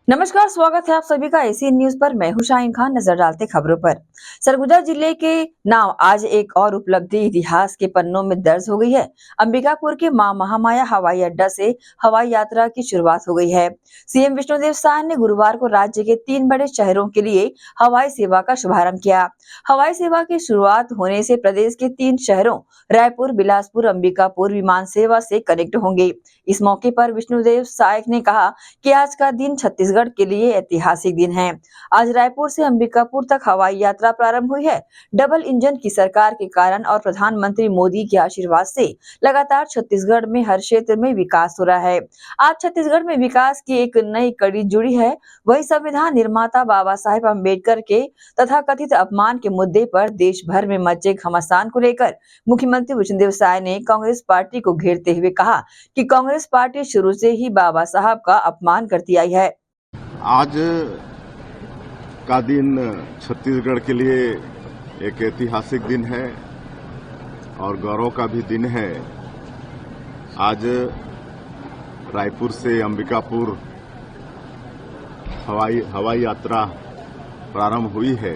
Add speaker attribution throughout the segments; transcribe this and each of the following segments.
Speaker 1: नमस्कार, स्वागत है आप सभी का एसी न्यूज पर। मैं हूं शाहीन खान। नजर डालते खबरों पर। सरगुजा जिले के नाम आज एक और उपलब्धि इतिहास के पन्नों में दर्ज हो गई है। अंबिकापुर के मां महामाया हवाई अड्डा से हवाई यात्रा की शुरुआत हो गई है। सीएम विष्णुदेव साय ने गुरुवार को राज्य के 3 बड़े शहरों के लिए हवाई सेवा का शुभारंभ किया। हवाई सेवा की शुरुआत होने से प्रदेश के 3 शहरों रायपुर, बिलासपुर, अंबिकापुर विमान सेवा से कनेक्ट होंगे। इस मौके पर विष्णुदेव साय ने कहा कि आज का दिन छत्तीसगढ़ के लिए ऐतिहासिक दिन है। आज रायपुर से अंबिकापुर तक हवाई यात्रा प्रारंभ हुई है। डबल इंजन की सरकार के कारण और प्रधानमंत्री मोदी के आशीर्वाद से लगातार छत्तीसगढ़ में हर क्षेत्र में विकास हो रहा है। आज छत्तीसगढ़ में विकास की एक नई कड़ी जुड़ी है। वही संविधान निर्माता बाबा साहेब अम्बेडकर के तथा कथित अपमान के मुद्दे पर देश भर में मचे घमासान को लेकर मुख्यमंत्री विष्णुदेव साय ने कांग्रेस पार्टी को घेरते हुए कहा कि कांग्रेस पार्टी शुरू से ही बाबा साहब का अपमान करती आई है।
Speaker 2: आज का दिन छत्तीसगढ़ के लिए एक ऐतिहासिक दिन है और गौरव का भी दिन है। आज रायपुर से अंबिकापुर हवाई यात्रा प्रारंभ हुई है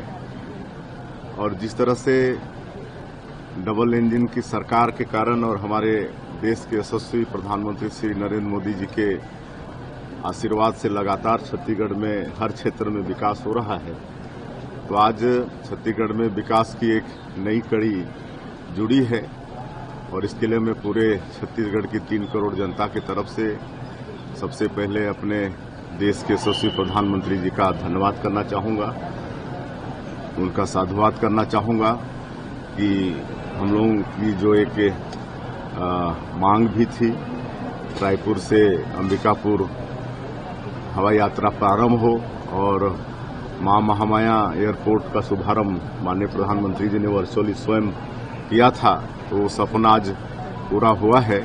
Speaker 2: और जिस तरह से डबल इंजन की सरकार के कारण और हमारे देश के यशस्वी प्रधानमंत्री श्री नरेंद्र मोदी जी के आशीर्वाद से लगातार छत्तीसगढ़ में हर क्षेत्र में विकास हो रहा है, तो आज छत्तीसगढ़ में विकास की एक नई कड़ी जुड़ी है और इसके लिए मैं पूरे छत्तीसगढ़ की 3 करोड़ जनता की तरफ से सबसे पहले अपने देश के यशस्वी प्रधानमंत्री जी का धन्यवाद करना चाहूँगा, उनका साधुवाद करना चाहूँगा कि हम लोगों की जो एक मांग भी थी रायपुर से अंबिकापुर हवाई यात्रा प्रारंभ हो और मां महामाया एयरपोर्ट का शुभारंभ माननीय प्रधानमंत्री जी ने वर्चुअली स्वयं किया था, तो वो सपना आज पूरा हुआ है।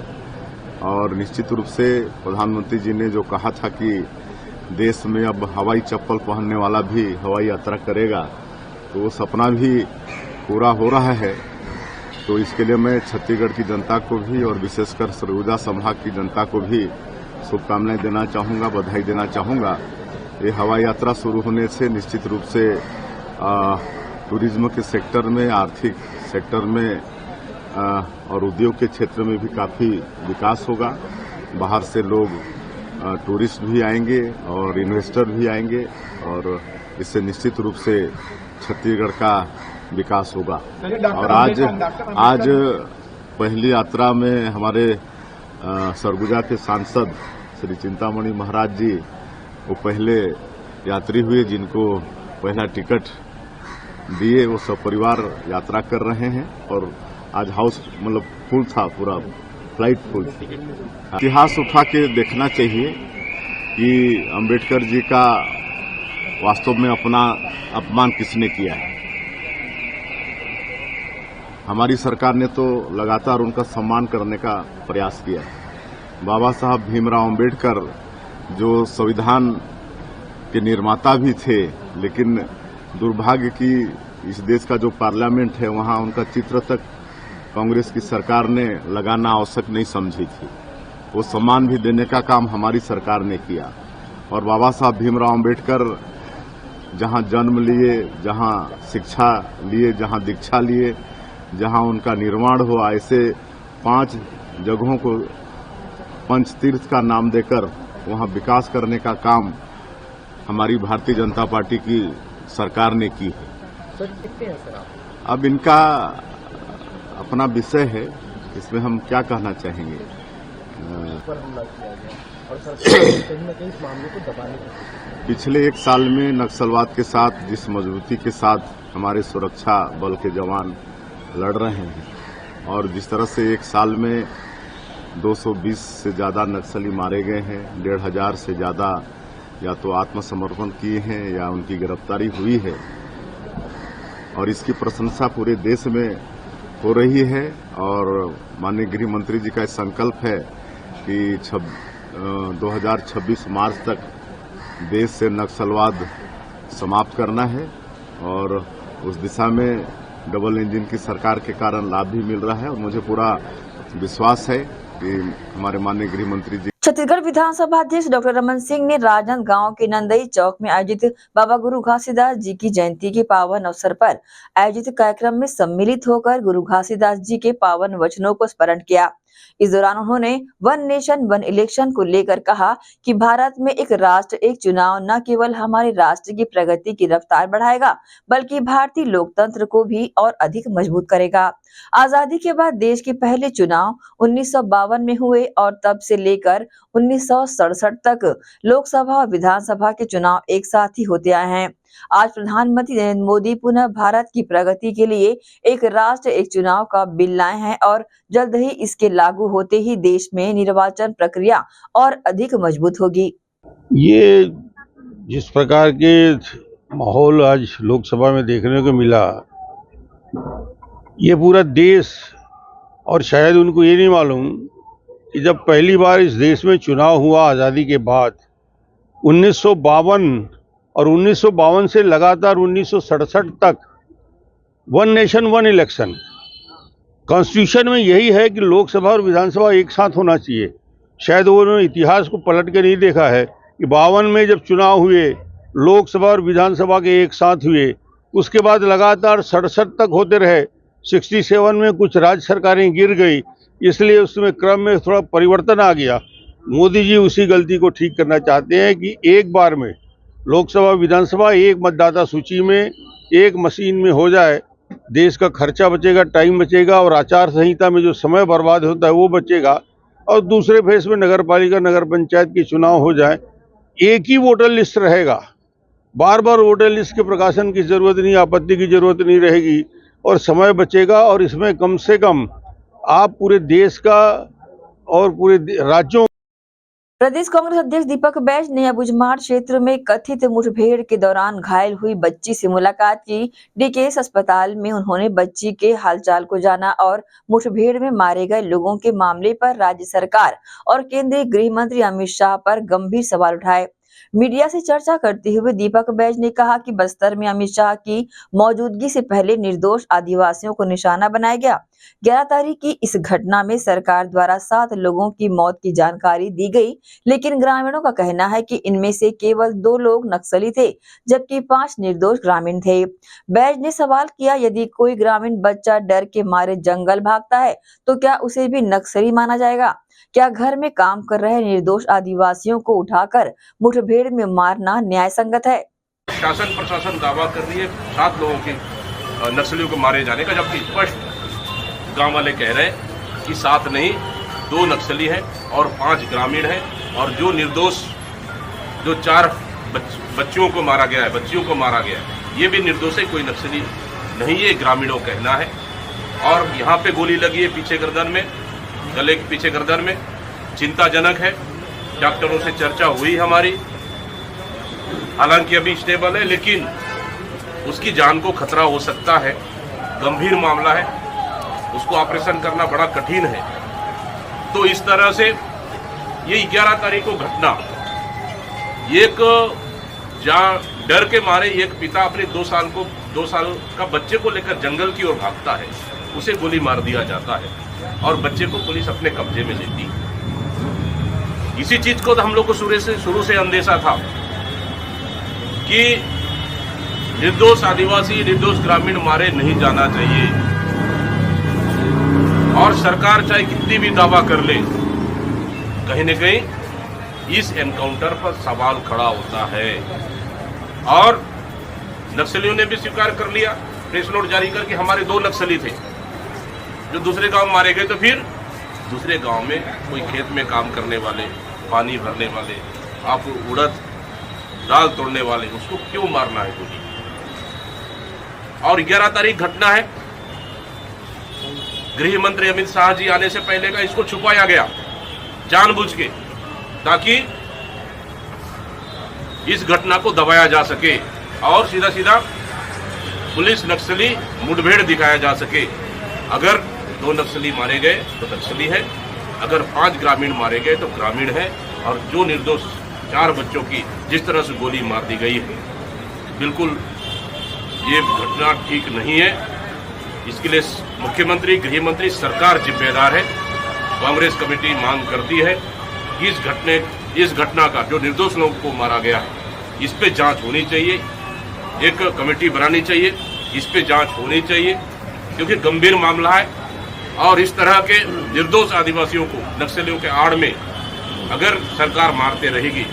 Speaker 2: और निश्चित रूप से प्रधानमंत्री जी ने जो कहा था कि देश में अब हवाई चप्पल पहनने वाला भी हवाई यात्रा करेगा, तो वो सपना भी पूरा हो रहा है। तो इसके लिए मैं छत्तीसगढ़ की जनता को भी और विशेषकर सरगुजा संभाग की जनता को भी शुभकामनाएं देना चाहूँगा, बधाई देना चाहूँगा। ये हवाई यात्रा शुरू होने से निश्चित रूप से टूरिज्म के सेक्टर में, आर्थिक सेक्टर में और उद्योग के क्षेत्र में भी काफ़ी विकास होगा। बाहर से लोग टूरिस्ट भी आएंगे और इन्वेस्टर भी आएंगे और इससे निश्चित रूप से छत्तीसगढ़ का विकास होगा। और आज पहली यात्रा में हमारे सरगुजा के सांसद श्री चिंतामणि महाराज जी वो पहले यात्री हुए, जिनको पहला टिकट दिए, वो सब परिवार यात्रा कर रहे हैं और आज हाउस मतलब फुल था, पूरा फ्लाइट फुल थी। इतिहास उठा के देखना चाहिए कि अम्बेडकर जी का वास्तव में अपना अपमान किसने किया है। हमारी सरकार ने तो लगातार उनका सम्मान करने का प्रयास किया है। बाबा साहब भीमराव अंबेडकर जो संविधान के निर्माता भी थे, लेकिन दुर्भाग्य की इस देश का जो पार्लियामेंट है वहां उनका चित्र तक कांग्रेस की सरकार ने लगाना आवश्यक नहीं समझी थी। वो सम्मान भी देने का काम हमारी सरकार ने किया और बाबा साहब भीमराव अंबेडकर जहां जन्म लिए, जहां शिक्षा लिए, जहां दीक्षा लिए, जहां उनका निर्माण हुआ, ऐसे 5 जगहों को पंचतीर्थ का नाम देकर वहां विकास करने का काम हमारी भारतीय जनता पार्टी की सरकार ने की है।
Speaker 3: सर कितने हैं सर आप?
Speaker 2: अब इनका अपना विषय है, इसमें हम क्या कहना चाहेंगे।
Speaker 3: पर हमला किया गया और सरकार कहीं न कहीं इस मामले को दबाने की कोशिश।
Speaker 2: पिछले 1 साल में नक्सलवाद के साथ जिस मजबूती के साथ हमारे सुरक्षा बल के जवान लड़ रहे हैं और जिस तरह से 1 साल में 220 से ज़्यादा नक्सली मारे गए हैं, 1500 से ज़्यादा या तो आत्मसमर्पण किए हैं या उनकी गिरफ्तारी हुई है और इसकी प्रशंसा पूरे देश में हो रही है। और माननीय गृह मंत्री जी का संकल्प है कि 2026 मार्च तक देश से नक्सलवाद समाप्त करना है और उस दिशा में डबल इंजन की सरकार के कारण लाभ भी मिल रहा है और मुझे पूरा विश्वास है कि हमारे माननीय गृह मंत्री जी
Speaker 1: छत्तीसगढ़ विधानसभा अध्यक्ष डॉक्टर रमन सिंह ने राजनांदगांव के नंदई चौक में आयोजित बाबा गुरु घासीदास जी की जयंती के पावन अवसर पर आयोजित कार्यक्रम में सम्मिलित होकर गुरु घासीदास जी के पावन वचनों को स्मरण किया। इस दौरान उन्होंने वन नेशन वन इलेक्शन को लेकर कहा कि भारत में एक राष्ट्र एक चुनाव न केवल हमारे राष्ट्र की प्रगति की रफ्तार बढ़ाएगा बल्कि भारतीय लोकतंत्र को भी और अधिक मजबूत करेगा। आजादी के बाद देश के पहले चुनाव 1952 में हुए और तब से लेकर 1967 तक लोकसभा और विधानसभा के चुनाव एक साथ ही होते आए हैं। आज प्रधानमंत्री नरेंद्र मोदी पुनः भारत की प्रगति के लिए एक राष्ट्र एक चुनाव का बिल लाए हैं और जल्द ही इसके लागू होते ही देश में निर्वाचन प्रक्रिया और अधिक मजबूत होगी।
Speaker 4: ये जिस प्रकार के माहौल आज लोकसभा में देखने को मिला, ये पूरा देश, और शायद उनको ये नहीं मालूम कि जब पहली बार इस देश में चुनाव हुआ आज़ादी के बाद 1952 और 1952 से लगातार 1967 तक one nation one election, constitution में यही है कि लोकसभा और विधानसभा एक साथ होना चाहिए। शायद उन्होंने इतिहास को पलट के नहीं देखा है कि 52 में जब चुनाव हुए लोकसभा और विधानसभा के एक साथ हुए, उसके बाद लगातार 67 तक होते रहे। 67 में कुछ राज्य सरकारें गिर गई, इसलिए उसमें क्रम में थोड़ा परिवर्तन आ गया। मोदी जी उसी गलती को ठीक करना चाहते हैं कि एक बार में लोकसभा विधानसभा एक मतदाता सूची में एक मशीन में हो जाए। देश का खर्चा बचेगा, टाइम बचेगा और आचार संहिता में जो समय बर्बाद होता है वो बचेगा। और दूसरे फेज में नगर पालिका नगर पंचायत के चुनाव हो जाए, एक ही वोटर लिस्ट रहेगा, बार बार वोटर लिस्ट के प्रकाशन की जरूरत नहीं, आपत्ति की जरूरत नहीं रहेगी और समय बचेगा। और इसमें कम से कम आप पूरे देश का और पूरे राज्यों।
Speaker 1: प्रदेश कांग्रेस अध्यक्ष दीपक बैज ने अबुझमाड़ क्षेत्र में कथित मुठभेड़ के दौरान घायल हुई बच्ची से मुलाकात की। डीकेएस अस्पताल में उन्होंने बच्ची के हालचाल को जाना और मुठभेड़ में मारे गए लोगों के मामले पर राज्य सरकार और केंद्रीय गृह मंत्री अमित शाह पर गंभीर सवाल उठाए। मीडिया से चर्चा करते हुए दीपक बैज ने कहा कि बस्तर में अमित शाह की मौजूदगी से पहले निर्दोष आदिवासियों को निशाना बनाया गया। 11 तारीख की इस घटना में सरकार द्वारा 7 लोगों की मौत की जानकारी दी गई, लेकिन ग्रामीणों का कहना है कि इनमें से केवल 2 लोग नक्सली थे जबकि 5 निर्दोष ग्रामीण थे। बैज ने सवाल किया, यदि कोई ग्रामीण बच्चा डर के मारे जंगल भागता है तो क्या उसे भी नक्सली माना जाएगा? क्या घर में काम कर रहे निर्दोष आदिवासियों को उठाकर मुठभेड़ में मारना न्याय संगत है?
Speaker 5: शासन प्रशासन दावा कर रही है 7 लोगों के नक्सलियों को मारे जाने का, जबकि स्पष्ट गांव वाले कह रहे हैं कि 7 नहीं 2 नक्सली हैं और 5 ग्रामीण हैं। और जो निर्दोष जो 4 बच्चियों को मारा गया है, ये भी निर्दोष है, कोई नक्सली नहीं, ये ग्रामीणों का कहना है। और यहाँ पे गोली लगी है पीछे गर्दन में, गले के पीछे गर्दन में, चिंताजनक है। डॉक्टरों से चर्चा हुई हमारी, हालांकि अभी स्टेबल है, लेकिन उसकी जान को खतरा हो सकता है, गंभीर मामला है, उसको ऑपरेशन करना बड़ा कठिन है। तो इस तरह से ये 11 तारीख को घटना, एक जहाँ डर के मारे एक पिता अपने 2 साल का बच्चे को लेकर जंगल की ओर भागता है, उसे गोली मार दिया जाता है और बच्चे को पुलिस अपने कब्जे में लेती है। इसी चीज को तो हम लोग को शुरू से अंदेशा था कि निर्दोष आदिवासी निर्दोष ग्रामीण मारे नहीं जाना चाहिए। और सरकार चाहे कितनी भी दावा कर ले, कहीं न कहीं इस एनकाउंटर पर सवाल खड़ा होता है। और नक्सलियों ने भी स्वीकार कर लिया, प्रेस नोट जारी करके हमारे 2 नक्सली थे जो दूसरे गांव मारे गए। तो फिर दूसरे गांव में कोई खेत में काम करने वाले, पानी भरने वाले, आप उड़द दाल तोड़ने वाले, उसको क्यों मारना है गोली? और 11 तारीख घटना है, गृह मंत्री अमित शाह जी आने से पहले का इसको छुपाया गया जानबूझ के, ताकि इस घटना को दबाया जा सके और सीधा सीधा पुलिस नक्सली मुठभेड़ दिखाया जा सके। अगर 2 नक्सली मारे गए तो नक्सली है, अगर 5 ग्रामीण मारे गए तो ग्रामीण है। और जो निर्दोष 4 बच्चों की जिस तरह से गोली मार दी गई है, बिल्कुल ये घटना ठीक नहीं है। इसके लिए मुख्यमंत्री, गृह मंत्री, सरकार जिम्मेदार है। कांग्रेस कमेटी मांग करती है इस घटना का जो निर्दोष लोगों को मारा गया है, इस पे जांच होनी चाहिए। एक कमेटी बनानी चाहिए, इस पे जांच होनी चाहिए, क्योंकि गंभीर मामला है। और इस तरह के निर्दोष आदिवासियों को नक्सलियों के आड़ में अगर सरकार मारते रहेगी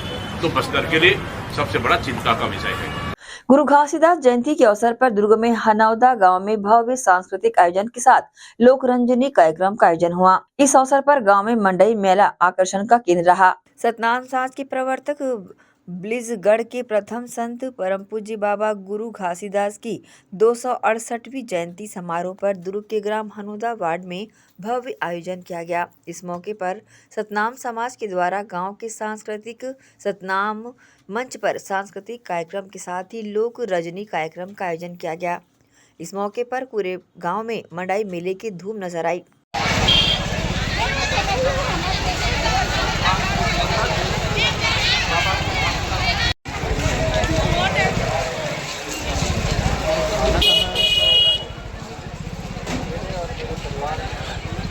Speaker 5: तो बस्तर के लिए सबसे बड़ा चिंता का विषय है।
Speaker 1: गुरु घासीदास जयंती के अवसर पर दुर्ग में हनौदा गांव में भव्य सांस्कृतिक आयोजन के साथ लोक रंजनी कार्यक्रम का आयोजन हुआ। इस अवसर पर गांव में मंडई मेला आकर्षण का केंद्र रहा। सतनाम समाज के प्रवर्तक ब्लिजगढ़ के प्रथम संत परम पूज्य बाबा गुरु घासीदास की 268वीं जयंती समारोह पर दुर्ग के ग्राम हनौदा वार्ड में भव्य आयोजन किया गया। इस मौके पर सतनाम समाज के द्वारा गांव के सांस्कृतिक सतनाम मंच पर सांस्कृतिक कार्यक्रम के साथ ही लोक रजनी कार्यक्रम का आयोजन किया गया। इस मौके पर पूरे गांव में मंडाई मेले की धूम नजर आई।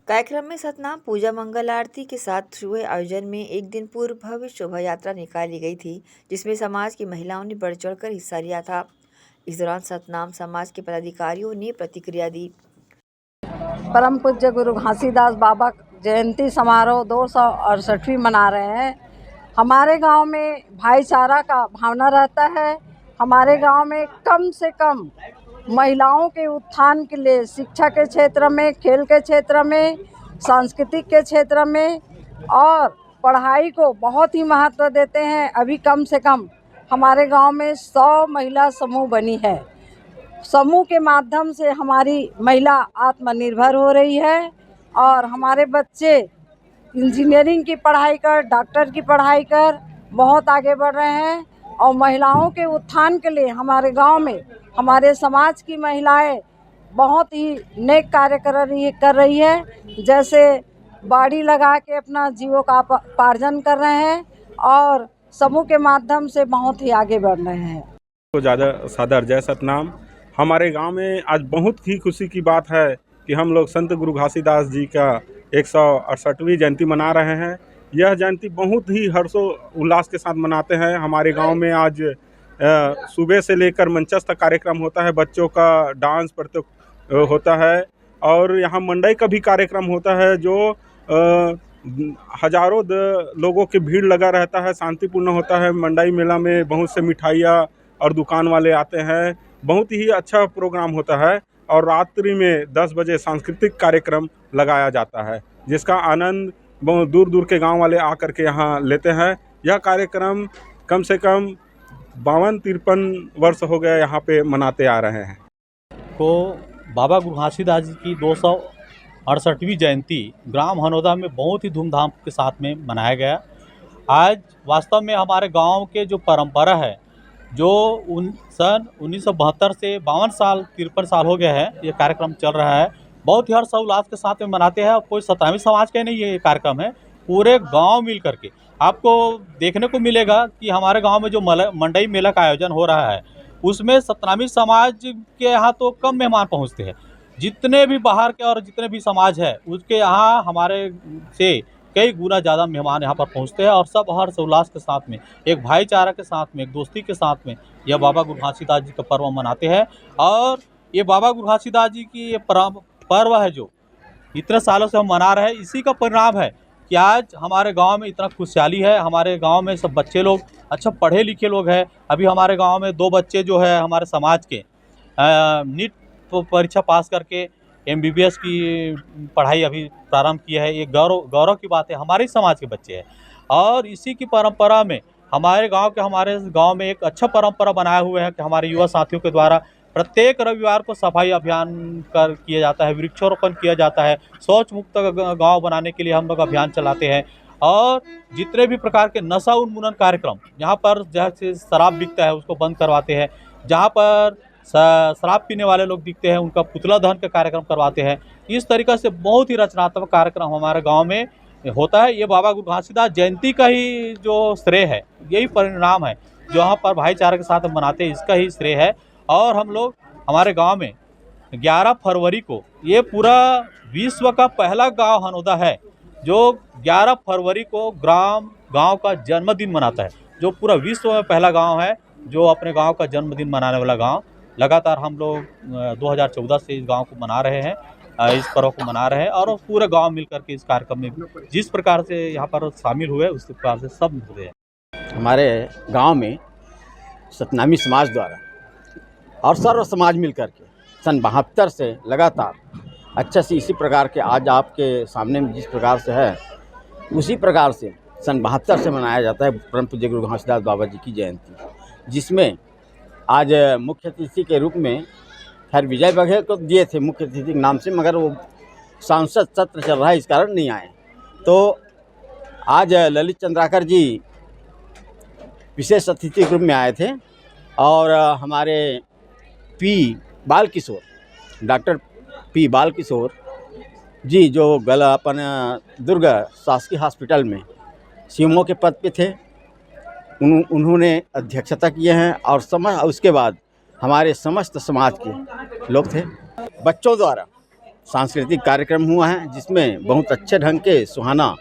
Speaker 1: कार्यक्रम में सतनाम पूजा मंगल आरती के साथ हुए आयोजन में एक दिन पूर्व भव्य शोभा यात्रा निकाली गई थी, जिसमें समाज की महिलाओं ने बढ़ चढ़कर हिस्सा लिया था। इस दौरान सतनाम समाज के पदाधिकारियों ने प्रतिक्रिया दी।
Speaker 6: परम पूज्य गुरु घासीदास बाबा जयंती समारोह 268वीं मना रहे हैं। हमारे गांव में भाईचारा का भावना रहता है। हमारे गांव में कम से कम महिलाओं के उत्थान के लिए शिक्षा के क्षेत्र में, खेल के क्षेत्र में, सांस्कृतिक के क्षेत्र में और पढ़ाई को बहुत ही महत्व देते हैं। अभी कम से कम हमारे गांव में 100 महिला समूह बनी है। समूह के माध्यम से हमारी महिला आत्मनिर्भर हो रही है और हमारे बच्चे इंजीनियरिंग की पढ़ाई कर, डॉक्टर की पढ़ाई कर बहुत आगे बढ़ रहे हैं। और महिलाओं के उत्थान के लिए हमारे गांव में हमारे समाज की महिलाएं बहुत ही नेक कार्य कर रही है। जैसे बाड़ी लगा के अपना जीविकोपार्जन कर रहे हैं और समूह के माध्यम से बहुत ही आगे बढ़ रहे हैं।
Speaker 7: तो ज़्यादा सादर जय सतनाम। हमारे गांव में आज बहुत ही खुशी की बात है कि हम लोग संत गुरु घासीदास जी का 168वीं जयंती मना रहे हैं। यह जयंती बहुत ही हर्षो उल्लास के साथ मनाते हैं। हमारे गांव में आज सुबह से लेकर मंचस्थ कार्यक्रम होता है, बच्चों का डांस होता है और यहाँ मंडई का भी कार्यक्रम होता है जो हजारों लोगों की भीड़ लगा रहता है, शांतिपूर्ण होता है। मंडई मेला में बहुत से मिठाइयाँ और दुकान वाले आते हैं। बहुत ही अच्छा प्रोग्राम होता है और रात्रि में 10 बजे सांस्कृतिक कार्यक्रम लगाया जाता है, जिसका आनंद बहुत दूर दूर के गांव वाले आकर के यहाँ लेते हैं। यह कार्यक्रम कम से कम 52-53 वर्ष हो गए यहाँ पे मनाते आ रहे हैं।
Speaker 8: तो बाबा गुरु घासीदास जी की 268वीं जयंती ग्राम हनौदा में बहुत ही धूमधाम के साथ में मनाया गया। आज वास्तव में हमारे गांव के जो परंपरा है, जो सन 1972 से 52 साल 53 साल हो गया है ये कार्यक्रम चल रहा है। बहुत ही हर्षोल्लास के साथ में मनाते हैं। कोई सतनामी समाज का नहीं ये कार्यक्रम है, पूरे गांव मिल करके आपको देखने को मिलेगा कि हमारे गांव में जो मंडई मेला का आयोजन हो रहा है उसमें सतनामी समाज के यहाँ तो कम मेहमान पहुँचते हैं। जितने भी बाहर के और जितने भी समाज है उसके यहाँ हमारे से कई गुना ज़्यादा मेहमान यहाँ पर पहुँचते हैं और सब हर्षोल्लास के साथ में, एक भाईचारा के साथ में, एक दोस्ती के साथ में यह बाबा गुरु घासीदास जी का पर्व मनाते हैं। और ये बाबा गुरु घासीदास जी की ये पर्व है जो इतने सालों से हम मना रहे हैं, इसी का परिणाम है कि आज हमारे गांव में इतना खुशहाली है। हमारे गांव में सब बच्चे लोग अच्छा पढ़े लिखे लोग हैं। अभी हमारे गांव में 2 बच्चे जो है हमारे समाज के नीट परीक्षा पास करके MBBS की पढ़ाई अभी प्रारंभ की है। ये गौरव की बात है, हमारे समाज के बच्चे हैं। और इसी की परंपरा में हमारे गांव में एक अच्छा परंपरा बनाए हुए हैं कि हमारे युवा साथियों के द्वारा प्रत्येक रविवार को सफाई अभियान किया जाता है, वृक्षारोपण किया जाता है, शौच मुक्त गांव बनाने के लिए हम लोग अभियान चलाते हैं। और जितने भी प्रकार के नशा उन्मूलन कार्यक्रम, जहां पर जैसे शराब बिकता है उसको बंद करवाते हैं, जहां पर शराब पीने वाले लोग दिखते हैं उनका पुतला दहन का कार्यक्रम करवाते हैं। इस तरीक़े से बहुत ही रचनात्मक कार्यक्रम हमारे गाँव में होता है। ये बाबा गुरु घासीदास जयंती का ही जो श्रेय है, यही परिणाम है जो यहाँ पर भाईचारे के साथ मनाते हैं, इसका ही श्रेय है। और हम लोग हमारे गांव में 11 फरवरी को ये पूरा विश्व का पहला गांव हनौदा है जो 11 फरवरी को गांव का जन्मदिन मनाता है, जो पूरा विश्व में पहला गांव है जो अपने गांव का जन्मदिन मनाने वाला गांव। लगातार हम लोग 2014 से इस गांव को मना रहे हैं, इस पर्व को मना रहे हैं, और पूरे गांव मिलकर के इस कार्यक्रम में जिस प्रकार से यहाँ पर शामिल हुए उस प्रकार से सब मिल रहे हैं।
Speaker 9: हमारे गांव में सतनामी समाज द्वारा और सर्व समाज मिलकर के सन 72 से लगातार अच्छे से इसी प्रकार के आज आपके सामने में जिस प्रकार से है उसी प्रकार से सन 72 से मनाया जाता है परम पूज्य गुरु घासीदास बाबा जी की जयंती, जिसमें आज मुख्य अतिथि के रूप में खैर विजय बघेल को दिए थे मुख्य अतिथि के नाम से, मगर वो सांसद सत्र चल रहा है इस कारण नहीं आए। तो आज ललित चंद्राकर जी विशेष अतिथि के रूप में आए थे और हमारे डॉक्टर पी बालकिशोर जी जो अपन दुर्ग शासकीय हॉस्पिटल में सीएमओ के पद पे थे, उन्होंने अध्यक्षता किए हैं और उसके बाद हमारे समस्त समाज के लोग थे। बच्चों द्वारा सांस्कृतिक कार्यक्रम हुआ है जिसमें बहुत अच्छे ढंग के सुहाना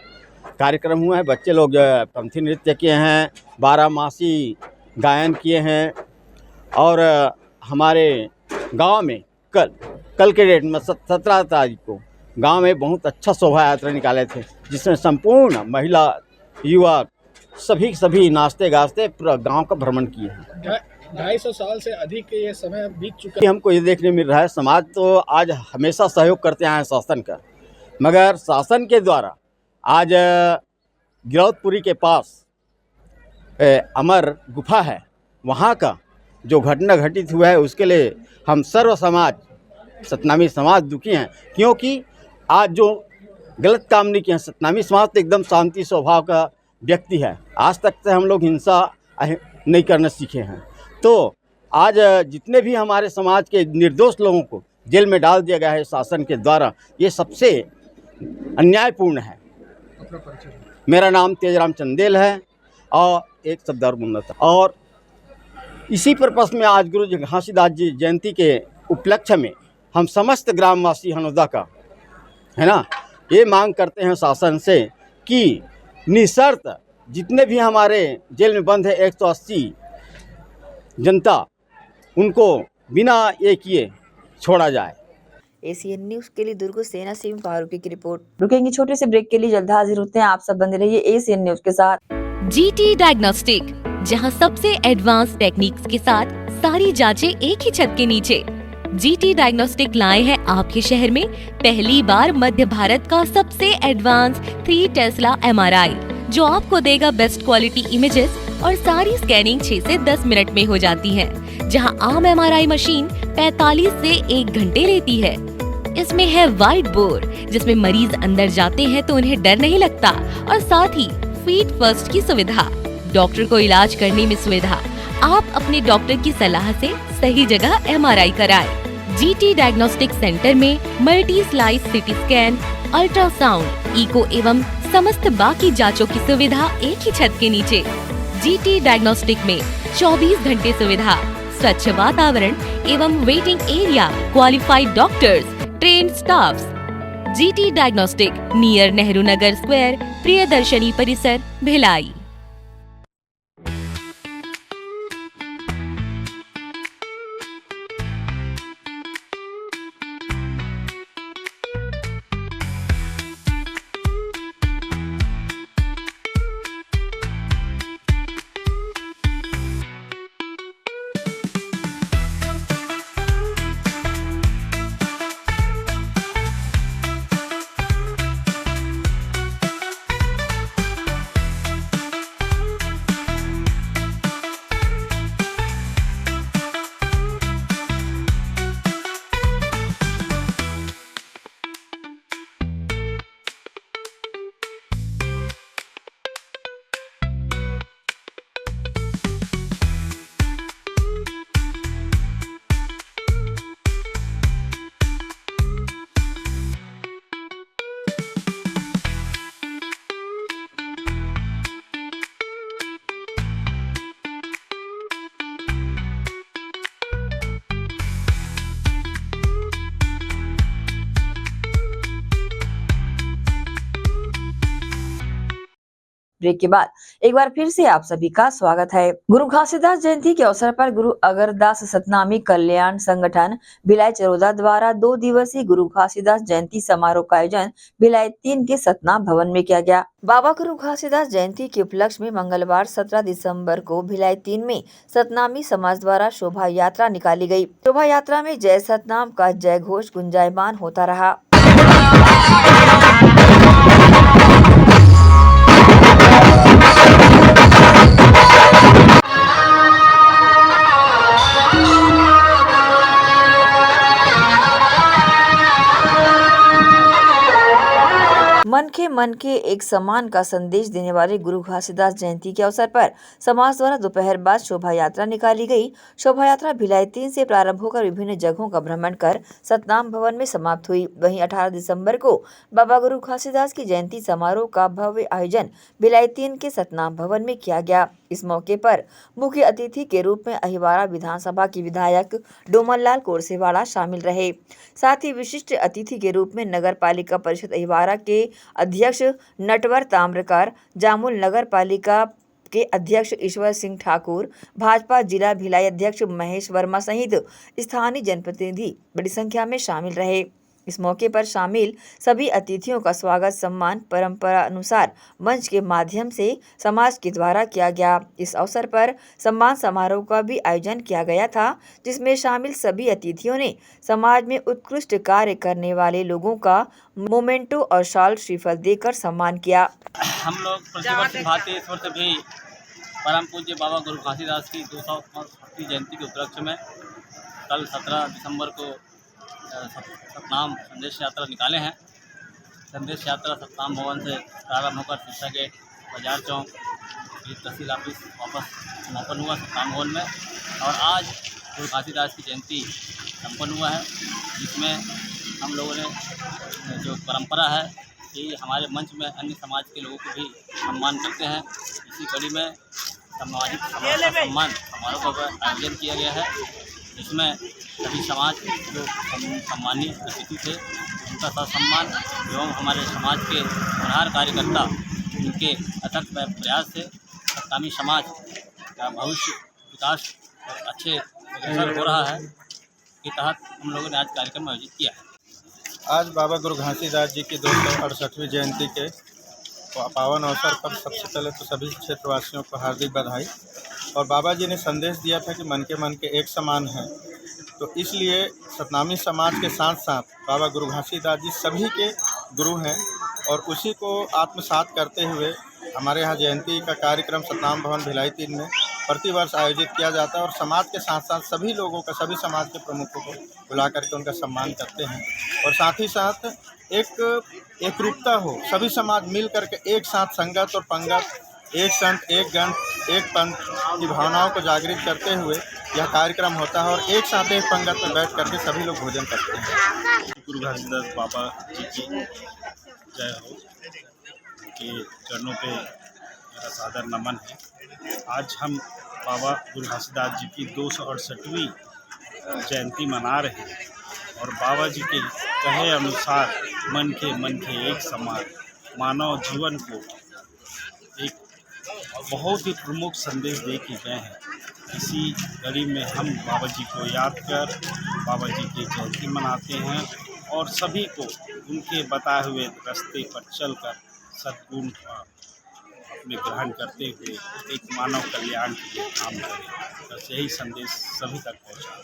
Speaker 9: कार्यक्रम हुआ है। बच्चे लोग पंथी नृत्य किए हैं, 12मासी गायन किए हैं और हमारे गांव में कल के डेट में 17 तारीख को गांव में बहुत अच्छा शोभा यात्रा निकाले थे, जिसमें संपूर्ण महिला युवक सभी नाचते गाजते पूरा गांव का भ्रमण किए हैं।
Speaker 3: 250 साल से अधिक ये समय बीत चुका है।
Speaker 9: हमको ये देखने मिल रहा है समाज तो आज हमेशा सहयोग करते आए हैं शासन का, मगर शासन के द्वारा आज गिरौदपुरी के पास अमर गुफा है, वहाँ का जो घटना घटित हुआ है उसके लिए हम सर्व समाज सतनामी समाज दुखी हैं, क्योंकि आज जो गलत काम नहीं किया, सतनामी समाज तो एकदम शांति स्वभाव का व्यक्ति है, आज तक से हम लोग हिंसा नहीं करना सीखे हैं। तो आज जितने भी हमारे समाज के निर्दोष लोगों को जेल में डाल दिया गया है शासन के द्वारा, ये सबसे अन्यायपूर्ण है। मेरा नाम तेजराम चंदेल है और एक शब्दार मुन्नत, और इसी पर्पस में आज गुरु घासीदास जी जयंती के उपलक्ष्य में हम समस्त ग्रामवासी हनौदा का है ना ये मांग करते हैं शासन से कि निशर्त जितने भी हमारे जेल में बंद है 180 जनता, उनको बिना ये किए छोड़ा जाए।
Speaker 1: एसीएन न्यूज के लिए दुर्ग सेना सिंह फारूकी की रिपोर्ट। रुकेंगे छोटे से ब्रेक के लिए, जल्द हाजिर होते हैं। आप सब बने रहिए एसीएन न्यूज के साथ।
Speaker 10: जीटी डायग्नोस्टिक, जहां सबसे एडवांस टेक्निक्स के साथ सारी जांचें एक ही छत के नीचे। जीटी डायग्नोस्टिक लाए हैं आपके शहर में पहली बार मध्य भारत का सबसे एडवांस 3 टेस्ला एमआरआई, जो आपको देगा बेस्ट क्वालिटी इमेजेस और सारी स्कैनिंग 6 से 10 मिनट में हो जाती है, जहां आम एमआरआई मशीन 45 से 1 घंटे लेती है। इसमें है वाइट बोर, जिसमें मरीज अंदर जाते हैं तो उन्हें डर नहीं लगता, और साथ ही फीट फर्स्ट की सुविधा, डॉक्टर को इलाज करने में सुविधा। आप अपने डॉक्टर की सलाह से सही जगह एमआरआई कराएं। जीटी डायग्नोस्टिक सेंटर में multi slice CT scan, ultrasound, echo एवं समस्त बाकी जांचों की सुविधा एक ही छत के नीचे। जीटी डायग्नोस्टिक में 24 घंटे सुविधा, स्वच्छ वातावरण एवं waiting area, qualified doctors, trained staffs. GT diagnostic, near Nehru Nagar square, Priyadarshini परिसर, भिलाई।
Speaker 1: ब्रेक के बाद एक बार फिर से आप सभी का स्वागत है। गुरु घासीदास जयंती के अवसर पर गुरु अगरदास सतनामी कल्याण संगठन भिलाई चरोदा द्वारा 2 दिवसीय गुरु घासीदास जयंती समारोह का आयोजन भिलाई 3 के सतनाम भवन में किया गया। बाबा गुरु घासीदास जयंती के उपलक्ष्य में मंगलवार 17 दिसंबर को भिलाई 3 में सतनामी समाज द्वारा शोभा यात्रा निकाली गई। शोभा यात्रा में जय सतनाम का जय घोष गुंजायमान होता रहा। मन के एक समान का संदेश देने वाले गुरु घासीदास जयंती के अवसर पर समाज द्वारा दोपहर बाद शोभा यात्रा निकाली गई। शोभा यात्रा भिलाई 3 से प्रारंभ होकर विभिन्न जगहों का भ्रमण कर सतनाम भवन में समाप्त हुई। वहीं 18 दिसंबर को बाबा गुरु घासीदास की जयंती समारोह का भव्य आयोजन भिलाई 3 के सतनाम भवन में किया गया। इस मौके पर मुख्य अतिथि के रूप में अहिवारा विधानसभा की विधायक डोमनलाल कोरसेवाड़ा शामिल रहे। साथ ही विशिष्ट अतिथि के रूप में नगर पालिका परिषद अहिवारा के अध्यक्ष नटवर ताम्रकार, जामुल नगर पालिका के अध्यक्ष ईश्वर सिंह ठाकुर, भाजपा जिला भिलाई अध्यक्ष महेश वर्मा सहित स्थानीय जनप्रतिनिधि बड़ी संख्या में शामिल रहे। इस मौके पर शामिल सभी अतिथियों का स्वागत सम्मान परंपरा अनुसार मंच के माध्यम से समाज के द्वारा किया गया। इस अवसर पर सम्मान समारोह का भी आयोजन किया गया था, जिसमें शामिल सभी अतिथियों ने समाज में उत्कृष्ट कार्य करने वाले लोगों का मोमेंटो और शाल श्रीफल देकर सम्मान किया।
Speaker 11: हम लोग प्रतिवर्ष भांति इस वर्ष भी परम पूज्य बाबा गुरु घासीदास की 250वीं जयंती के उपलक्ष्य में कल 17 दिसंबर को सतनाम संदेश यात्रा निकाले हैं। संदेश यात्रा सतनाम भवन से प्रारंभ होकर शिक्षा गेट, बाजार चौक, तहसील ऑफिस वापस समापन हुआ सतनाम भवन में। और आज गुरु घासीदास की जयंती संपन्न हुआ है, जिसमें हम लोगों ने जो परंपरा है कि हमारे मंच में अन्य समाज के लोगों को भी सम्मान करते हैं। इसी कड़ी में सामाजिक सम्मान समारोह का आयोजन किया गया है, जिसमें सभी समाज जो सम्मानीय अतिथि थे उनका सम्मान एवं हमारे समाज के होनहार कार्यकर्ता उनके अथक प्रयास से सतनामी समाज का भविष्य विकास अच्छे अग्रसर हो रहा है के तहत हम लोगों ने आज कार्यक्रम आयोजित किया है।
Speaker 12: आज बाबा गुरु घासीदास जी की 268वीं जयंती के पावन अवसर पर सबसे पहले तो सभी क्षेत्रवासियों को हार्दिक बधाई। और बाबा जी ने संदेश दिया था कि मन के एक समान है, तो इसलिए सतनामी समाज के साथ साथ बाबा गुरु घासीदास जी सभी के गुरु हैं और उसी को आत्मसात करते हुए हमारे यहाँ जयंती का कार्यक्रम सतनाम भवन भिलाई 3 में प्रतिवर्ष आयोजित किया जाता है। और समाज के साथ साथ सभी लोगों का, सभी समाज के प्रमुखों को बुला करके उनका सम्मान करते हैं। और साथ ही साथ एक एकरूपता हो, सभी समाज मिल करके एक साथ संगत और पंगत, एक संत, एक गण, एक पंथ की भावनाओं को जागृत करते हुए यह कार्यक्रम होता है। और एक साथ एक पंगत में बैठ करके सभी लोग भोजन करते हैं।
Speaker 13: गुरु घासीदास बाबा जी की जय हो, के चरणों पे मेरा सादर नमन है। आज हम बाबा गुरु घासीदास जी की 268वीं जयंती मना रहे हैं और बाबा जी के कहे अनुसार मन के एक समान मानव जीवन को एक बहुत ही प्रमुख संदेश दे के गए हैं। इसी कड़ी में हम बाबा जी को याद कर बाबा जी की जयंती मनाते हैं और सभी को उनके बताए हुए रास्ते पर चलकर सद्गुण अपने ग्रहण करते हुए एक मानव कल्याण के लिए काम करें। बस यही संदेश सभी तक पहुँचाना।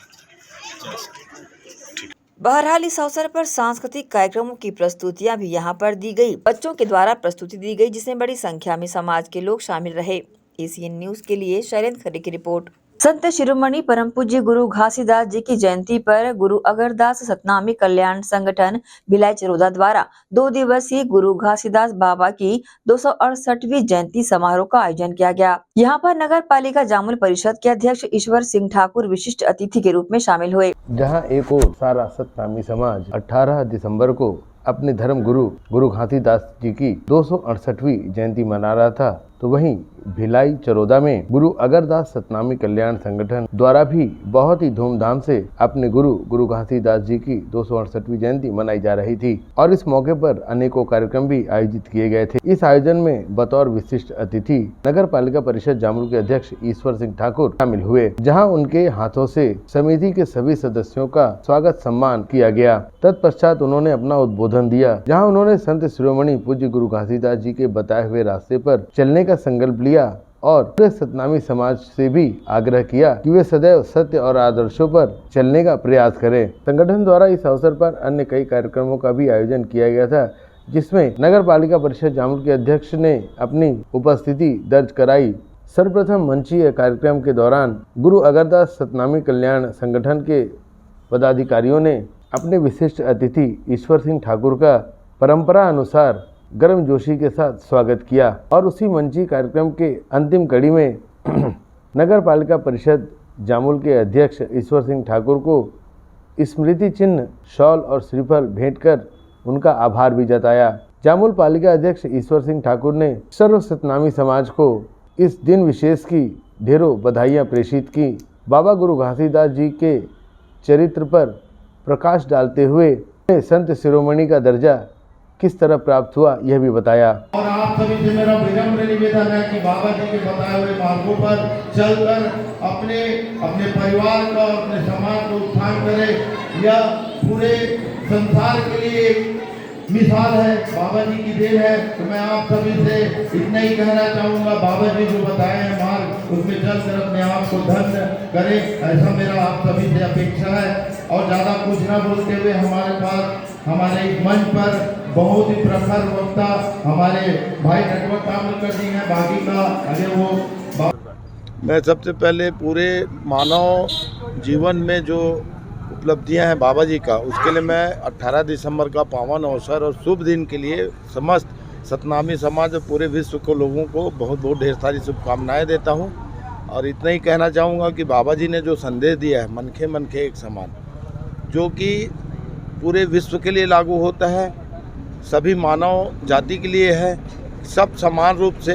Speaker 13: जय श्री।
Speaker 1: बहरहाल इस अवसर पर सांस्कृतिक कार्यक्रमों की प्रस्तुतियां भी यहां पर दी गई। बच्चों के द्वारा प्रस्तुति दी गई, जिसमें बड़ी संख्या में समाज के लोग शामिल रहे। एसीएन न्यूज के लिए शैलेंद्र खरे की रिपोर्ट। संत शिरोमणि परम पूज्य गुरु घासीदास जी की जयंती पर गुरु अगरदास सतनामी कल्याण संगठन भिलाई चरोदा द्वारा 2 दिवसीय गुरु घासीदास बाबा की 268वीं जयंती समारोह का आयोजन किया गया। यहां पर नगर पालिका जामुल परिषद के अध्यक्ष ईश्वर सिंह ठाकुर विशिष्ट अतिथि के रूप में शामिल हुए।
Speaker 14: जहां एक और सारा सतनामी समाज 18 दिसंबर को अपने धर्म गुरु घासीदास जी की 268वीं जयंती मना रहा था, तो वहीं भिलाई चरोदा में गुरु अगरदास सतनामी कल्याण संगठन द्वारा भी बहुत ही धूमधाम से अपने गुरु घासीदास जी की 268वीं जयंती मनाई जा रही थी और इस मौके पर अनेकों कार्यक्रम भी आयोजित किए गए थे। इस आयोजन में बतौर विशिष्ट अतिथि नगर पालिका परिषद जामुल के अध्यक्ष ईश्वर सिंह ठाकुर शामिल हुए, जहाँ उनके हाथों से समिति के सभी सदस्यों का स्वागत सम्मान किया गया। तत्पश्चात उन्होंने अपना उद्बोधन दिया, जहाँ उन्होंने संत शिरोमणि पूज्य गुरु घासीदास जी के बताए हुए रास्ते पर चलने का संकल्प लिया और पूरे सतनामी समाज से भी आग्रह किया कि वे सदैव सत्य और आदर्शों पर चलने का प्रयास करें। संगठन द्वारा इस अवसर पर अन्य कई कार्यक्रमों का भी आयोजन किया गया था, जिसमें नगर पालिका परिषद जामुल के अध्यक्ष ने अपनी उपस्थिति दर्ज कराई। सर्वप्रथम मंचीय कार्यक्रम के दौरान गुरु अगरदास सतनामी कल्याण संगठन के पदाधिकारियों ने अपने विशिष्ट अतिथि ईश्वर सिंह ठाकुर का परंपरा अनुसार गर्म जोशी के साथ स्वागत किया और उसी मंची कार्यक्रम के अंतिम कड़ी में नगर पालिका परिषद जामुल के अध्यक्ष ईश्वर सिंह ठाकुर को स्मृति चिन्ह, शॉल और श्रीफल भेंट कर उनका आभार भी जताया। जामुल पालिका अध्यक्ष ईश्वर सिंह ठाकुर ने सर्व सतनामी समाज को इस दिन विशेष की ढेरों बधाइयाँ प्रेषित की। बाबा गुरु घासीदास जी के चरित्र पर प्रकाश डालते हुए संत शिरोमणि का दर्जा किस तरह प्राप्त हुआ यह भी बताया।
Speaker 15: और आप सभी से मेरा विनम्र निवेदन है कि बाबा जी के बताए हुए मार्गों पर चलकर अपने परिवार का, अपने समाज को उत्थान करें। यह पूरे संसार के लिए एक मिसाल है, बाबा जी की देन है। तो मैं आप सभी से इतना ही कहना चाहूँगा, बाबा जी जो बताए हैं मार्ग उसमें चलकर अपने आप को धन्य करें, ऐसा मेरा आप सभी से अपेक्षा है। और ज़्यादा कुछ न बोलते हुए हमारे पास हमारे इस मंच पर बहुत ही प्रखर वक्ता हमारे भाई नटवर ताम्रकर जी हैं, बागी का अगर वो।
Speaker 16: मैं सबसे पहले पूरे मानव जीवन में जो उपलब्धियां हैं बाबा जी का, उसके लिए मैं 18 दिसंबर का पावन अवसर और शुभ दिन के लिए समस्त सतनामी समाज और पूरे विश्व को लोगों को बहुत बहुत ढेर सारी शुभकामनाएं देता हूं। और इतना ही कहना चाहूँगा कि बाबा जी ने जो संदेश दिया है मन के एक समान, जो कि पूरे विश्व के लिए लागू होता है, सभी मानव जाति के लिए है। सब समान रूप से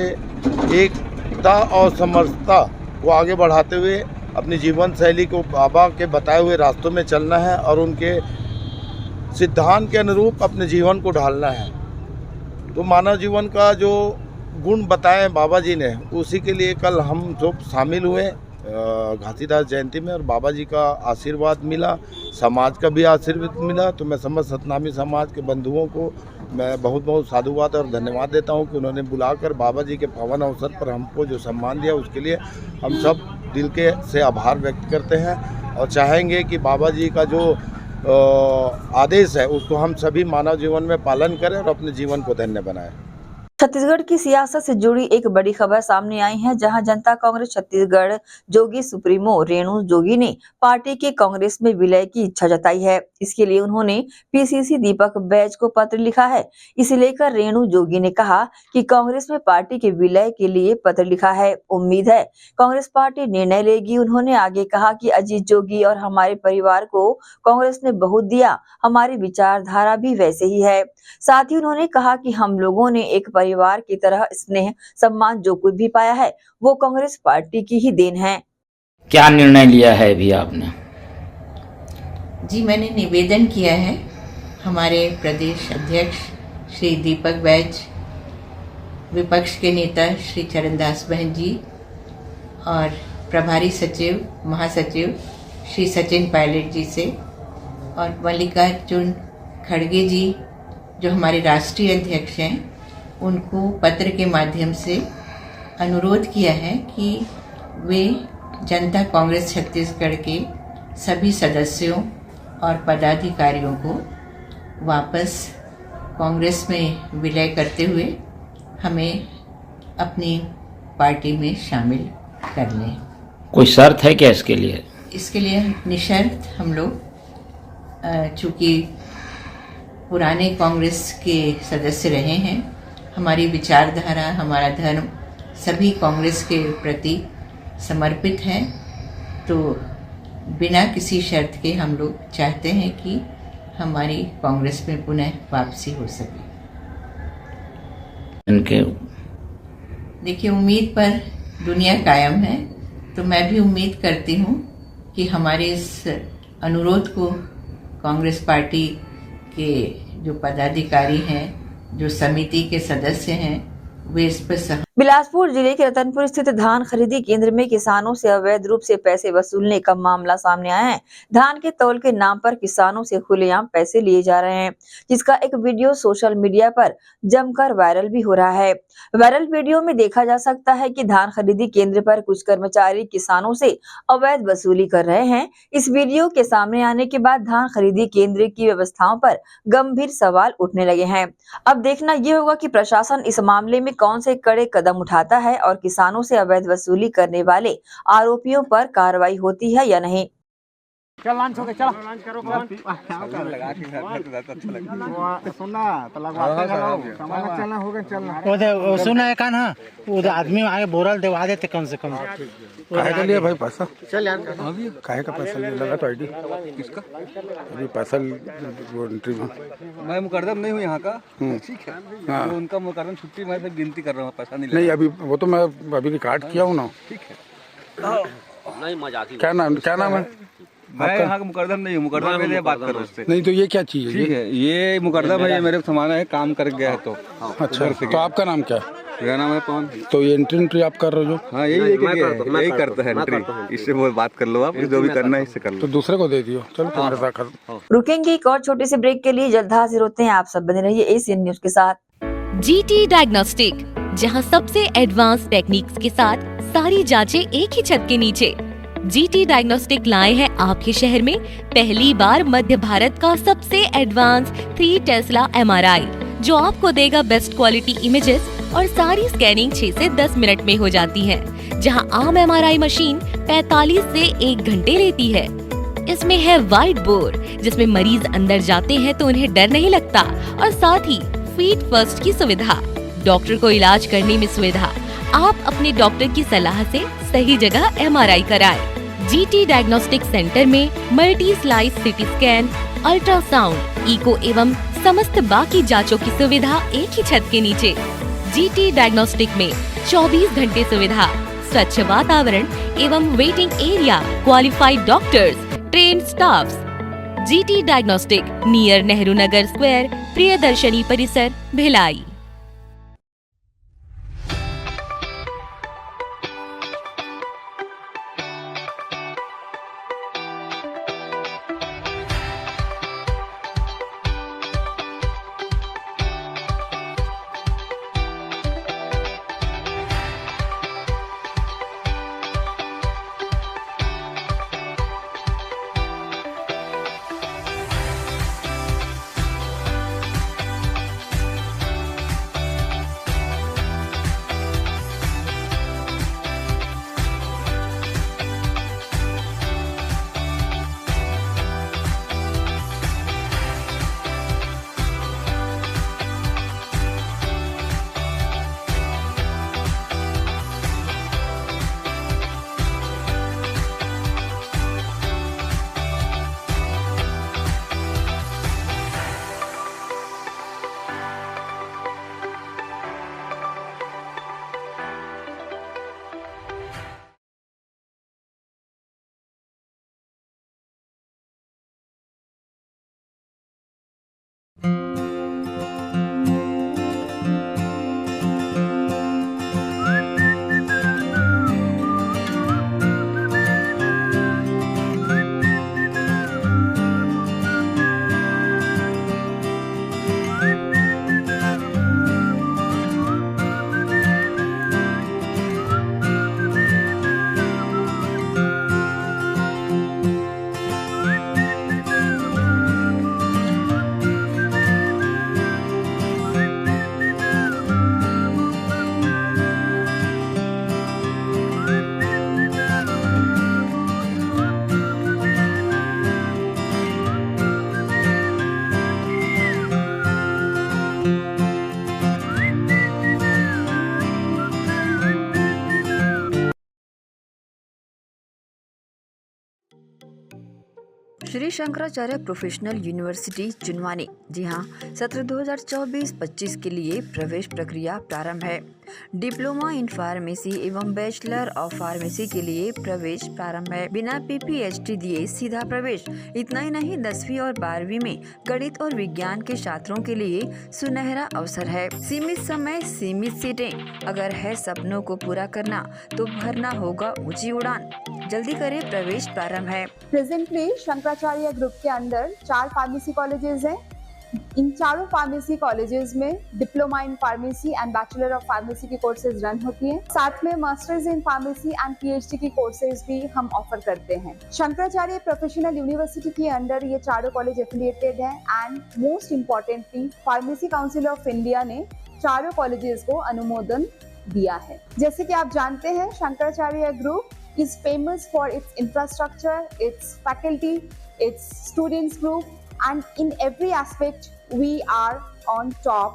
Speaker 16: एकता और समरसता को आगे बढ़ाते हुए अपनी जीवन शैली को बाबा के बताए हुए रास्तों में चलना है और उनके सिद्धांत के अनुरूप अपने जीवन को ढालना है। तो मानव जीवन का जो गुण बताए बाबा जी ने, उसी के लिए कल हम सब शामिल हुए घासीदास जयंती में और बाबा जी का आशीर्वाद मिला, समाज का भी आशीर्वाद मिला। तो मैं समस्त सतनामी समाज के बंधुओं को मैं बहुत बहुत साधुवाद और धन्यवाद देता हूं कि उन्होंने बुलाकर बाबा जी के पावन अवसर पर हमको जो सम्मान दिया, उसके लिए हम सब दिल के से आभार व्यक्त करते हैं और चाहेंगे कि बाबा जी का जो आदेश है उसको हम सभी मानव जीवन में पालन करें और अपने जीवन को धन्य बनाएं।
Speaker 1: छत्तीसगढ़ की सियासत से जुड़ी एक बड़ी खबर सामने आई है, जहां जनता कांग्रेस छत्तीसगढ़ जोगी सुप्रीमो रेणु जोगी ने पार्टी के कांग्रेस में विलय की इच्छा जताई है। इसके लिए उन्होंने पीसीसी दीपक बैज को पत्र लिखा है। इसे लेकर रेणु जोगी ने कहा कि कांग्रेस में पार्टी के विलय के लिए पत्र लिखा है, उम्मीद है कांग्रेस पार्टी निर्णय लेगी। उन्होंने आगे कहा कि अजीत जोगी और हमारे परिवार को कांग्रेस ने बहुत दिया, हमारी विचारधारा भी वैसे ही है। साथ ही उन्होंने कहा कि हम लोगों ने एक परिवार की तरह स्नेह सम्मान जो कुछ भी पाया है वो कांग्रेस पार्टी की ही देन है।
Speaker 17: क्या निर्णय लिया है अभी आपने?
Speaker 18: जी, मैंने निवेदन किया है हमारे प्रदेश अध्यक्ष श्री दीपक बैज, विपक्ष के नेता श्री चरणदास बहन जी और प्रभारी सचिव महासचिव श्री सचिन पायलट जी से और मल्लिकार्जुन खड़गे जी जो हमारे राष्ट्रीय अध्यक्ष हैं, उनको पत्र के माध्यम से अनुरोध किया है कि वे जनता कांग्रेस छत्तीसगढ़ के सभी सदस्यों और पदाधिकारियों को वापस कांग्रेस में विलय करते हुए हमें अपनी पार्टी में शामिल कर लें।
Speaker 17: कोई शर्त है क्या इसके लिए?
Speaker 18: इसके लिए निशर्त हम लोग, चूँकि पुराने कांग्रेस के सदस्य रहे हैं, हमारी विचारधारा, हमारा धर्म सभी कांग्रेस के प्रति समर्पित है, तो बिना किसी शर्त के हम लोग चाहते हैं कि हमारी कांग्रेस में पुनः वापसी हो सके।
Speaker 17: इनके
Speaker 18: देखिए, उम्मीद पर दुनिया कायम है, तो मैं भी उम्मीद करती हूँ कि हमारे इस अनुरोध को कांग्रेस पार्टी के जो पदाधिकारी हैं, जो समिति के सदस्य हैं, वे इस पर
Speaker 1: बिलासपुर जिले के रतनपुर स्थित धान खरीदी केंद्र में किसानों से अवैध रूप से पैसे वसूलने का मामला सामने आया है। धान के तौल के नाम पर किसानों से खुलेआम पैसे लिए जा रहे हैं, जिसका एक वीडियो सोशल मीडिया पर जमकर वायरल भी हो रहा है। वायरल वीडियो में देखा जा सकता है कि धान खरीदी केंद्र पर कुछ कर्मचारी किसानों से अवैध वसूली कर रहे हैं। इस वीडियो के सामने आने के बाद धान खरीदी केंद्र की व्यवस्थाओं पर गंभीर सवाल उठने लगे हैं। अब देखना ये होगा कि प्रशासन इस मामले में कौन से कड़े कदम उठाता है और किसानों से अवैध वसूली करने वाले आरोपियों पर कार्रवाई होती है या नहीं।
Speaker 3: चल लॉन्च हो गया, चलो लॉन्च करो कौन लगा के अच्छा लगा सुनना तो लगवाते चलो सामान चलना हो गया चलना
Speaker 19: वो सुना है कान। हाँ, वो आदमी आगे बोरल देवा देते कम से कम।
Speaker 16: काहे का लिया भाई पैसा?
Speaker 3: चल यार,
Speaker 16: काहे का पैसा लगा? तो आईडी किसका? अभी पैसा एंट्री में
Speaker 20: मैं मुकर्दम नहीं हूँ यहाँ का, ठीक है।
Speaker 16: हाँ।
Speaker 20: तो उनका मुकर्दम छुट्टी, मैं सिर्फ गिनती कर रहा हूँ, पैसा नहीं
Speaker 16: नहीं अभी वो तो मैं अभी रिकॉर्ड किया हूँ ना।
Speaker 20: ठीक है, नहीं मजाक।
Speaker 16: क्या नाम है?
Speaker 20: मैं यहाँ का मुकर्दम नहीं हूँ, मुकर्दम मेरे बात कर रहा उससे।
Speaker 16: नहीं तो ये क्या चीज है?
Speaker 20: ठीक है, ये मुकर्दम है, ये मेरे सामान है, काम कर गया है। तो
Speaker 16: अच्छा, तो आपका नाम क्या है?
Speaker 20: मेरा नाम है पवन।
Speaker 16: तो ये एंट्री आप कर रहे हो?
Speaker 20: हाँ, यही करता है एंट्री। इससे वो बात कर लो, आप जो भी करना है इससे कर लो।
Speaker 16: तो दूसरे को दे दियो। चलो तुम्हारे साथ कर।
Speaker 1: रुकेंगे एक और छोटे से ब्रेक के लिए, जल्द हाजिर होते हैं। आप सब बने रहिए एशियन न्यूज के साथ।
Speaker 10: जीटी डायग्नोस्टिक, जहां सबसे एडवांस टेक्निक्स के साथ सारी जांचें एक ही छत के नीचे। जीटी डायग्नोस्टिक लाए हैं आपके शहर में पहली बार मध्य भारत का सबसे एडवांस 3 टेस्ला MRI, जो आपको देगा बेस्ट क्वालिटी इमेजेस और सारी स्कैनिंग 6 से 10 मिनट में हो जाती है, जहां आम MRI मशीन 45 से 1 घंटे लेती है। इसमें है वाइट बोर, जिसमें मरीज अंदर जाते हैं तो उन्हें डर नहीं लगता, और साथ ही फीट फर्स्ट की सुविधा, डॉक्टर को इलाज करने में सुविधा। आप अपने डॉक्टर की सलाह से सही जगह MRI कराएं। जीटी डायग्नोस्टिक सेंटर में multi slice CT scan, ultrasound, echo एवं समस्त बाकी जांचों की सुविधा एक ही छत के नीचे। जीटी डायग्नोस्टिक में 24 घंटे सुविधा, स्वच्छ वातावरण एवं waiting area, qualified doctors, trained staffs. GT diagnostic, near Nehru Nagar square, Priyadarshini परिसर, भिलाई।
Speaker 1: श्री शंकराचार्य प्रोफेशनल यूनिवर्सिटी जुनवानी, जी हाँ, सत्र 2024-25 के लिए प्रवेश प्रक्रिया प्रारंभ है। डिप्लोमा इन फार्मेसी एवं बैचलर ऑफ फार्मेसी के लिए प्रवेश प्रारंभ है। बिना PPHD दिए सीधा प्रवेश। इतना ही नहीं, 10वीं और 12वीं में गणित और विज्ञान के छात्रों के लिए सुनहरा अवसर है। सीमित समय, सीमित सीटें। अगर है सपनों को पूरा करना तो भरना होगा ऊंची उड़ान। जल्दी करें, प्रवेश प्रारंभ है।
Speaker 21: प्रेजेंटली शंकराचार्य ग्रुप के अंदर 4 फार्मेसी कॉलेजेस हैं। इन चारों फार्मेसी कॉलेजेस में diploma in pharmacy and bachelor of pharmacy की कोर्सेज रन होती हैं। साथ में masters in pharmacy and PhD की कोर्सेज भी हम ऑफर करते हैं। शंकराचार्य प्रोफेशनल यूनिवर्सिटी के अंडर ये चारों कॉलेज एफिलिएटेड हैं and most importantly pharmacy council of India ने चारों कॉलेजेस को अनुमोदन दिया है। जैसे कि आप जानते हैं, Shankaracharya group is famous for its infrastructure, its faculty, its students group, and in every aspect we are on top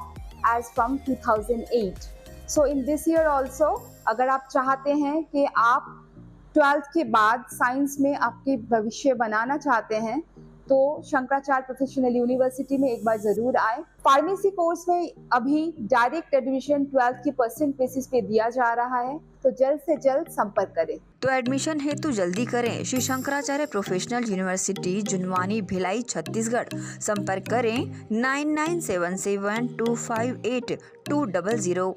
Speaker 21: as from 2008. So in this year also, अगर आप चाहते हैं कि आप 12th के बाद साइंस में आपके भविष्य बनाना चाहते हैं तो शंकराचार्य प्रोफेशनल यूनिवर्सिटी में एक बार जरूर आए। फार्मेसी कोर्स में अभी डायरेक्ट एडमिशन 12th की परसेंट बेसिस पे दिया जा रहा है, तो जल्द से जल्द संपर्क करें।
Speaker 1: तो एडमिशन हेतु जल्दी करें। Shri Shankaracharya professional university, Junwani, Bhilai, Chhattisgarh. संपर्क करें 9977258200।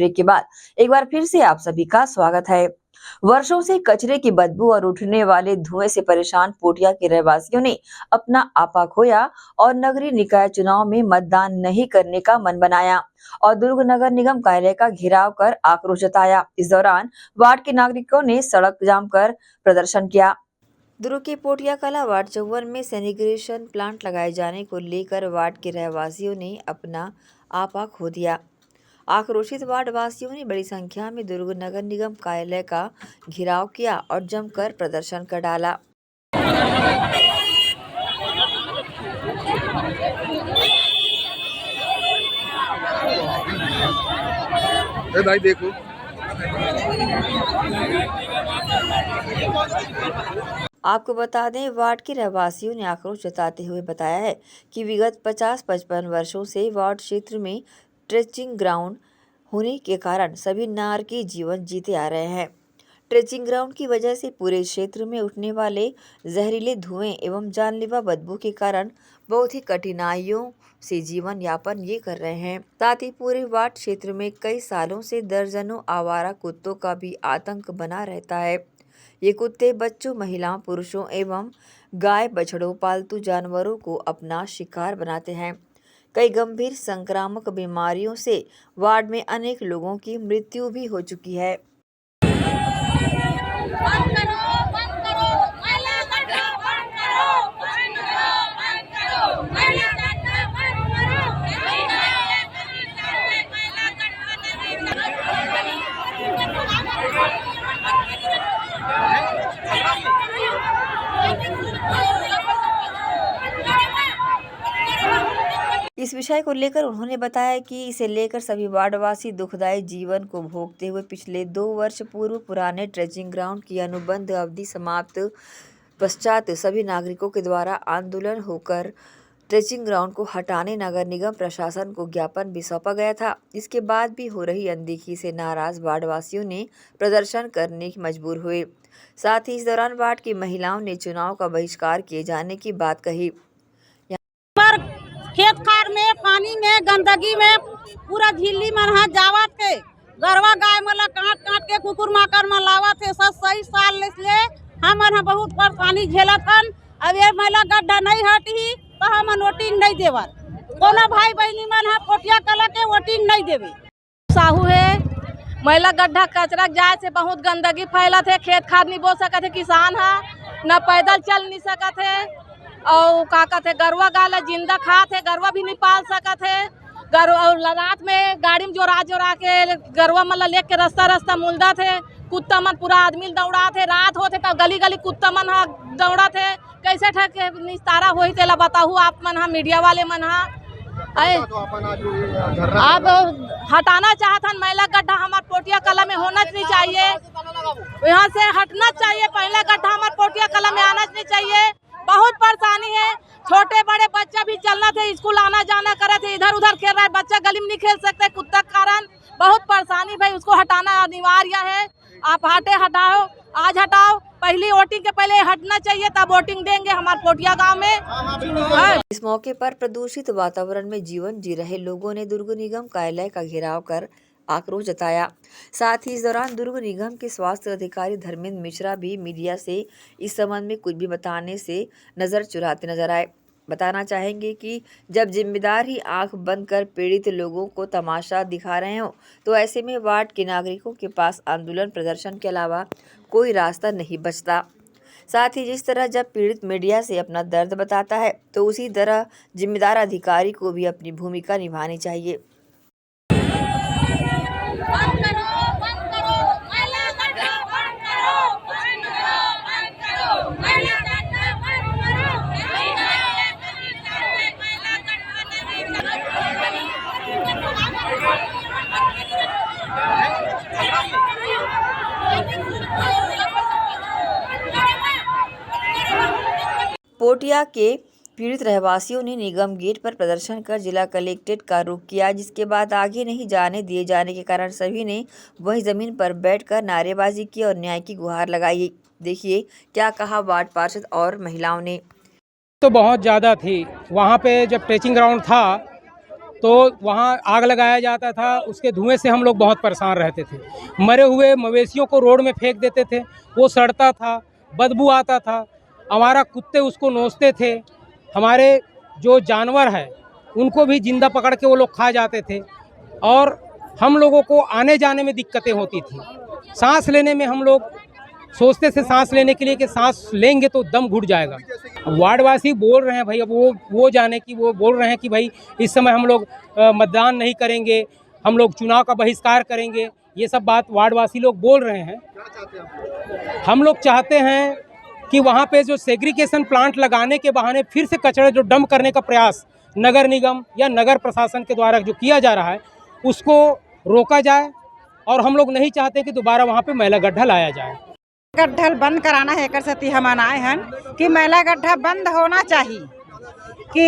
Speaker 1: ब्रेक के बाद एक बार फिर से आप सभी का स्वागत है। वर्षों से कचरे की बदबू और उठने वाले धुएं से परेशान पोटिया के रहवासियों ने अपना आपा खोया और नगरीय निकाय चुनाव में मतदान नहीं करने का मन बनाया और दुर्ग नगर निगम कार्यालय का घेराव कर आक्रोश जताया। इस दौरान वार्ड के नागरिकों ने सड़क जाम कर प्रदर्शन किया। दुर्ग के पोटिया कला वार्ड 54 में सैनिटाइजेशन प्लांट लगाए जाने को लेकर वार्ड के रहवासियों ने अपना आपा खो दिया। आक्रोशित वार्ड वासियों ने बड़ी संख्या में दुर्ग नगर निगम कार्यालय का घेराव किया और जमकर प्रदर्शन कर डाला।
Speaker 20: भाई देखो
Speaker 1: आपको बता दें, वार्ड के रहवासियों ने आक्रोश जताते हुए बताया है कि विगत 50-55 वर्षों से वार्ड क्षेत्र में ट्रेचिंग ग्राउंड होने के कारण सभी नारकी जीवन जीते आ रहे हैं। ट्रेचिंग ग्राउंड की वजह से पूरे क्षेत्र में उठने वाले जहरीले धुएं एवं जानलेवा बदबू के कारण बहुत ही कठिनाइयों से जीवन यापन ये कर रहे हैं। साथ ही पूरे वार्ड क्षेत्र में कई सालों से दर्जनों आवारा कुत्तों का भी आतंक बना रहता है। ये कुत्ते बच्चों, महिलाओं, पुरुषों एवं गाय, बछड़ों, पालतू जानवरों को अपना शिकार बनाते हैं। कई गंभीर संक्रामक बीमारियों से वार्ड में अनेक लोगों की मृत्यु भी हो चुकी है। इस विषय को लेकर उन्होंने बताया कि इसे लेकर सभी वार्डवासी दुखदायी जीवन को भोगते हुए पिछले 2 वर्ष पूर्व पुराने ट्रेचिंग ग्राउंड की अनुबंध अवधि समाप्त पश्चात सभी नागरिकों के द्वारा आंदोलन होकर ट्रेचिंग ग्राउंड को हटाने नगर निगम प्रशासन को ज्ञापन भी सौंपा गया था। इसके बाद भी हो रही अनदेखी से नाराज वार्डवासियों ने प्रदर्शन करने की मजबूर हुए। साथ ही इस दौरान वार्ड की महिलाओं ने चुनाव का बहिष्कार किए जाने की बात कही।
Speaker 2: खेत खार में, पानी में, गंदगी में पूरा झिल्ली मन हा जावत थे। गरवा गाय मला काट काट के कुकुर माकर मन लावत थे। 27 साल ले हमन बहुत परेशानी झेलत हन। अब ये महिला गड्ढा नहीं हटी तो हमन वोटिंग नहीं देवत। कोनो भाई बहनी मन हा पोटिया कला के वोटिंग नहीं देवे। साहू है महिला गड्ढा कचरा जाए से बहुत गंदगी फैलत है। खेत खाद नहीं बो सकत है किसान हा, न पैदल चल नहीं सकत है और का कहते गरवा गाला जिंदा खात है, गरवा भी नहीं पाल सकत है। और रात में गाड़ी में जोरा के गरवा मतलब लेके रास्ता मुलदा थे। कुत्ता मन पूरा आदमी दौड़ा थे। रात होते तब गली गली कुत्ता मन हा दौड़ा थे। कैसे ठक निस्तारा होई तेला बताहू आप मन हा, मीडिया वाले मन हा। अब हटाना चाहत महिला गड्ढा हमारे पोटिया कला में होना नहीं चाहिए। यहाँ से हटना चाहिए। पहला गड्ढा हमारे पोटिया कला में आना नहीं चाहिए। बहुत परेशानी है। छोटे बड़े बच्चा भी चलना थे, स्कूल आना जाना करे थे, इधर उधर खेल रहा है। बच्चा गली में नहीं खेल सकते कुत्ता के कारण। बहुत परेशानी भाई, उसको हटाना अनिवार्य है। आप हटाओ, आज हटाओ। पहली वोटिंग के पहले हटना चाहिए, तब वोटिंग देंगे हमारे पोटिया गांव में।
Speaker 1: इस मौके पर प्रदूषित वातावरण में जीवन जी रहे लोगों ने दुर्ग निगम कार्यालय का घेराव कर आक्रोश जताया। साथ ही इस दौरान दुर्ग निगम के स्वास्थ्य अधिकारी धर्मेंद्र मिश्रा भी मीडिया से इस संबंध में कुछ भी बताने से नजर चुराते नजर आए। बताना चाहेंगे कि जब जिम्मेदार ही आंख बंद कर पीड़ित लोगों को तमाशा दिखा रहे हो तो ऐसे में वार्ड के नागरिकों के पास आंदोलन प्रदर्शन के अलावा कोई रास्ता नहीं बचता। साथ ही जिस तरह जब पीड़ित मीडिया से अपना दर्द बताता है तो उसी तरह जिम्मेदार अधिकारी को भी अपनी भूमिका निभानी चाहिए। पोटिया के पीड़ित रहवासियों ने निगम गेट पर प्रदर्शन कर जिला कलेक्ट्रेट का रुख किया, जिसके बाद आगे नहीं जाने दिए जाने के कारण सभी ने वही जमीन पर बैठकर नारेबाजी की और न्याय की गुहार लगाई। देखिए क्या कहा वार्ड पार्षद और महिलाओं ने।
Speaker 22: तो बहुत ज़्यादा थी वहाँ पे। जब ट्रेचिंग ग्राउंड था
Speaker 4: तो वहाँ आग लगाया जाता था। उसके धुएं से हम लोग बहुत परेशान रहते थे। मरे हुए मवेशियों को रोड में फेंक देते थे, वो सड़ता था, बदबू आता था। हमारा कुत्ते उसको नोचते थे। हमारे जो जानवर है उनको भी जिंदा पकड़ के वो लोग खा जाते थे और हम लोगों को आने जाने में दिक्कतें होती थी। सांस लेने में हम लोग सोचते थे सांस लेने के लिए कि सांस लेंगे तो दम घुट जाएगा। वार्डवासी बोल रहे हैं भाई, अब वो जाने की वो बोल रहे हैं कि भाई इस समय हम लोग मतदान नहीं करेंगे, हम लोग चुनाव का बहिष्कार करेंगे। ये सब बात वार्डवासी लोग बोल रहे हैं। हम लोग चाहते हैं कि वहाँ पे जो सेग्रीगेशन प्लांट लगाने के बहाने फिर से कचरा जो डंप करने का प्रयास नगर निगम या नगर प्रशासन के द्वारा जो किया जा रहा है उसको रोका जाए और हम लोग नहीं चाहते कि दोबारा वहाँ पे मैला गड्ढा लाया जाए।
Speaker 22: गड्ढा बंद कराना है कर सती हम आए हैं कि मैला गड्ढा बंद होना चाहिए कि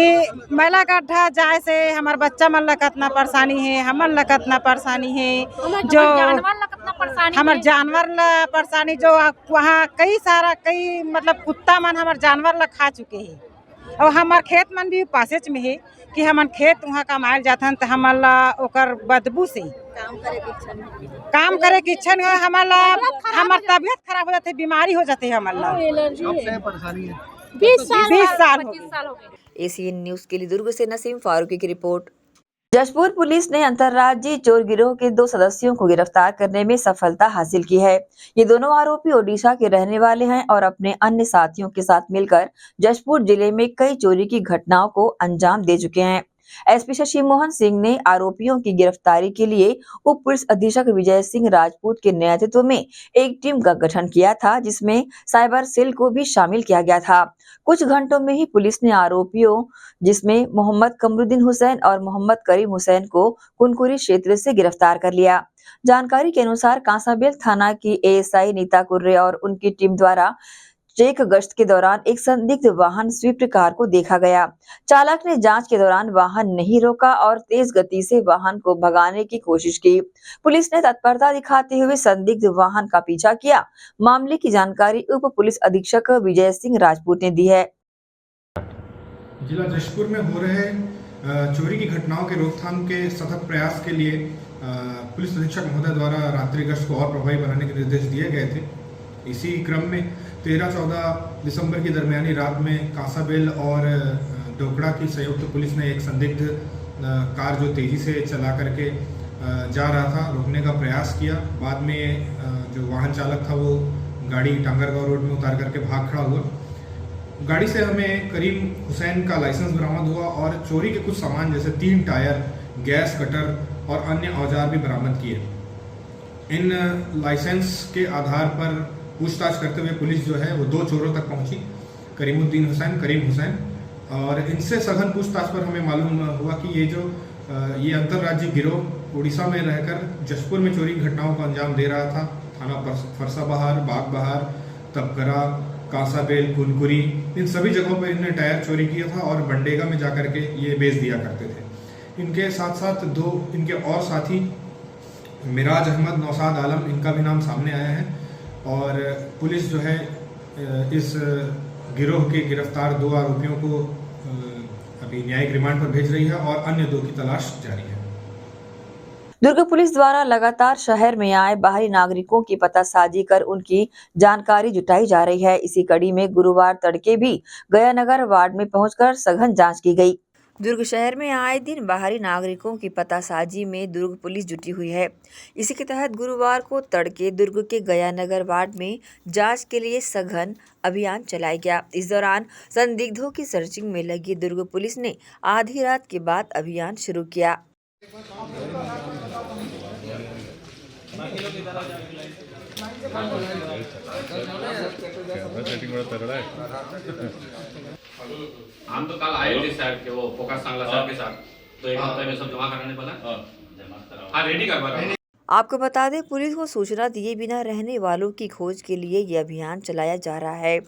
Speaker 22: मैला गड्ढा जाए से हमारे बच्चा मन ला कितना परेशानी है, हमन ला कितना परेशानी है, जो हमारे जानवर ला परेशानी, जो वहाँ कई मतलब कुत्ता मन हमारे जानवर ला खा चुके हैं और हमार खेत मन भी पासेच में है कि हमार खेत वहाँ कमायल जाथन तो हमारा ओकर बदबू से काम करे की इच्छा नहीं, हमार तबियत खराब हो जाती है, बीमारी हो जाती है हमारा। 20 साल हो गए।
Speaker 1: एसीएन न्यूज के लिए दुर्ग से नसीम फारूकी की रिपोर्ट। जशपुर पुलिस ने अंतर्राज्यीय चोर गिरोह के 2 सदस्यों को गिरफ्तार करने में सफलता हासिल की है। ये दोनों आरोपी ओडिशा के रहने वाले हैं और अपने अन्य साथियों के साथ मिलकर जशपुर जिले में कई चोरी की घटनाओं को अंजाम दे चुके हैं। एसपी शशि मोहन सिंह ने आरोपियों की गिरफ्तारी के लिए उप पुलिस अधीक्षक विजय सिंह राजपूत के नेतृत्व में एक टीम का गठन किया था, जिसमें साइबर सेल को भी शामिल किया गया था। कुछ घंटों में ही पुलिस ने आरोपियों जिसमें मोहम्मद कमरुद्दीन हुसैन और मोहम्मद करीम हुसैन को कुनकुरी क्षेत्र से गिरफ्तार कर लिया। जानकारी के अनुसार कांसाबेल थाना की एएसआई नीता कुर्रे और उनकी टीम द्वारा चेक गश्त के दौरान एक संदिग्ध वाहन स्विफ्ट कार को देखा गया। चालक ने जांच के दौरान वाहन नहीं रोका और तेज गति से वाहन को भगाने की कोशिश की। पुलिस ने तत्परता दिखाते हुए संदिग्ध वाहन का पीछा किया। मामले की जानकारी उप पुलिस अधीक्षक विजय सिंह राजपूत ने दी है।
Speaker 23: जिला जशपुर में हो रहे चोरी की घटनाओं के रोकथाम के सतत प्रयास के लिए पुलिस अधीक्षक महोदय द्वारा रात्रि गश्त को और प्रभावी बनाने के निर्देश दिए गए थे। इसी क्रम में 13-14 दिसंबर की दरमियानी रात में कांसाबेल और डोकड़ा की संयुक्त पुलिस ने एक संदिग्ध कार जो तेजी से चला करके जा रहा था रोकने का प्रयास किया। बाद में जो वाहन चालक था वो गाड़ी टांगरगांव रोड में उतार करके भाग खड़ा हुआ। गाड़ी से हमें करीम हुसैन का लाइसेंस बरामद हुआ और चोरी के कुछ सामान जैसे 3 टायर, गैस कटर और अन्य औजार भी बरामद किए। इन लाइसेंस के आधार पर पूछताछ करते हुए पुलिस जो है वो 2 चोरों तक पहुंची, करीम हुसैन, और इनसे सघन पूछताछ पर हमें मालूम हुआ कि ये अंतर्राज्यीय गिरोह उड़ीसा में रहकर जशपुर में चोरी घटनाओं को अंजाम दे रहा था। थाना फरसाबहार, बागबहार, तबकरा, कांसाबेल, कुनकुरी, इन सभी जगहों पर इन्होंने टायर चोरी किया था और बंडेगा में जाकर के ये बेच दिया करते थे। इनके साथ साथ 2 इनके और साथी मिराज अहमद, नौसाद आलम, इनका भी नाम सामने आया है और पुलिस जो है इस गिरोह के गिरफ्तार 2 आरोपियों को अभी न्यायिक रिमांड पर भेज रही है और अन्य 2 की तलाश जारी है।
Speaker 1: दुर्ग पुलिस द्वारा लगातार शहर में आए बाहरी नागरिकों की पतासाजी कर उनकी जानकारी जुटाई जा रही है। इसी कड़ी में गुरुवार तड़के भी गयानगर वार्ड में पहुंचकर सघन जांच की गई। दुर्ग शहर में आए दिन बाहरी नागरिकों की पतासाजी में दुर्ग पुलिस जुटी हुई है। इसी के तहत गुरुवार को तड़के दुर्ग के गयानगर वार्ड में जांच के लिए सघन अभियान चलाया गया। इस दौरान संदिग्धों की सर्चिंग में लगी दुर्ग पुलिस ने आधी रात के बाद अभियान शुरू किया।
Speaker 11: हम तो कल आए थे साहब के वो फोकस सांगला साहब के साथ, तो एक हफ्ते में सब जमा कराने वाला। हाँ रेडी करवा रहा हूं।
Speaker 1: आपको बता दें, पुलिस को सूचना दिए बिना रहने वालों की खोज के लिए यह अभियान चलाया जा रहा है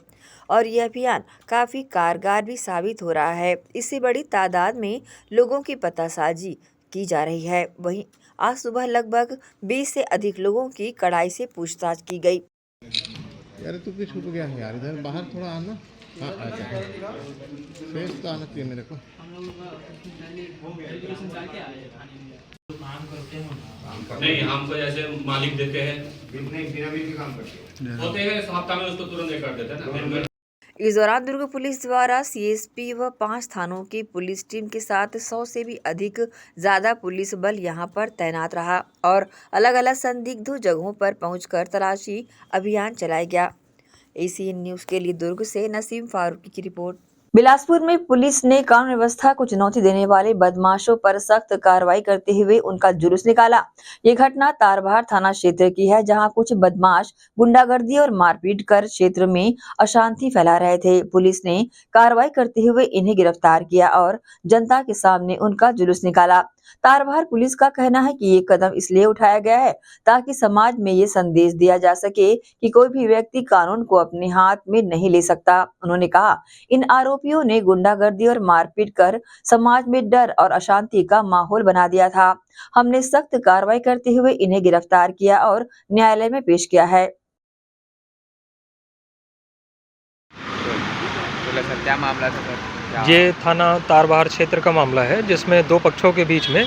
Speaker 1: और यह अभियान काफी कारगर भी साबित हो रहा है। इससे बड़ी तादाद में लोगों की पतासाजी की जा रही है। वहीं आज सुबह लगभग 20 से अधिक लोगों की कड़ाई से पूछताछ की गई।
Speaker 16: यार तू क्यों छुप गया है यार, इधर बाहर थोड़ा आना। हाँ आ जा, फेस तो आना चाहिए मेरे को।
Speaker 5: नहीं, हमको जैसे मालिक देते हैं होते हैं हफ्ता में, उसको तुरंत कर देते हैं ना।
Speaker 1: इस दौरान दुर्ग पुलिस द्वारा सीएसपी व 5 थानों की पुलिस टीम के साथ 100 से भी अधिक ज्यादा पुलिस बल यहां पर तैनात रहा और अलग अलग संदिग्ध जगहों पर पहुंचकर तलाशी अभियान चलाया गया। एसीएन न्यूज के लिए दुर्ग से नसीम फारूकी की रिपोर्ट। बिलासपुर में पुलिस ने कानून व्यवस्था को चुनौती देने वाले बदमाशों पर सख्त कार्रवाई करते हुए उनका जुलूस निकाला। ये घटना तारबहार थाना क्षेत्र की है, जहां कुछ बदमाश गुंडागर्दी और मारपीट कर क्षेत्र में अशांति फैला रहे थे। पुलिस ने कार्रवाई करते हुए इन्हें गिरफ्तार किया और जनता के सामने उनका जुलूस निकाला। तारबहार पुलिस का कहना है कि ये कदम इसलिए उठाया गया है ताकि समाज में ये संदेश दिया जा सके कि कोई भी व्यक्ति कानून को अपने हाथ में नहीं ले सकता। उन्होंने कहा, इन आरोपियों ने गुंडागर्दी और मारपीट कर समाज में डर और अशांति का माहौल बना दिया था। हमने सख्त कार्रवाई करते हुए इन्हें गिरफ्तार किया और न्यायालय में पेश किया है।
Speaker 6: क्या मामला था सर?
Speaker 7: ये थाना तारबहार क्षेत्र का मामला है, जिसमें दो पक्षों के बीच में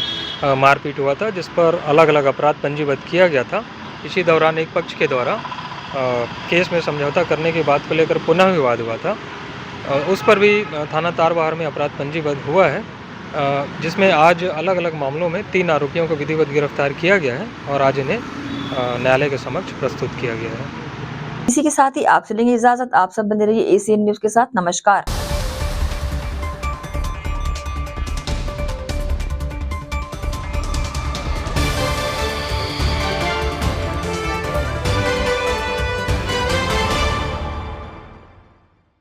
Speaker 7: मारपीट हुआ था, जिस पर अलग अलग अपराध पंजीबद्ध किया गया था। इसी दौरान एक पक्ष के द्वारा केस में समझौता करने की बात को लेकर पुनः विवाद हुआ था। उस पर भी थाना तारबहार में अपराध पंजीबद्ध हुआ है, जिसमें आज अलग अलग मामलों में 3 आरोपियों को विधिवत गिरफ्तार किया गया है और आज इन्हें न्यायालय के समक्ष प्रस्तुत किया गया है।
Speaker 1: इसी के साथ ही आपसे लेंगे इजाजत। आप सब बने रहिए एसीएन न्यूज के साथ। नमस्कार।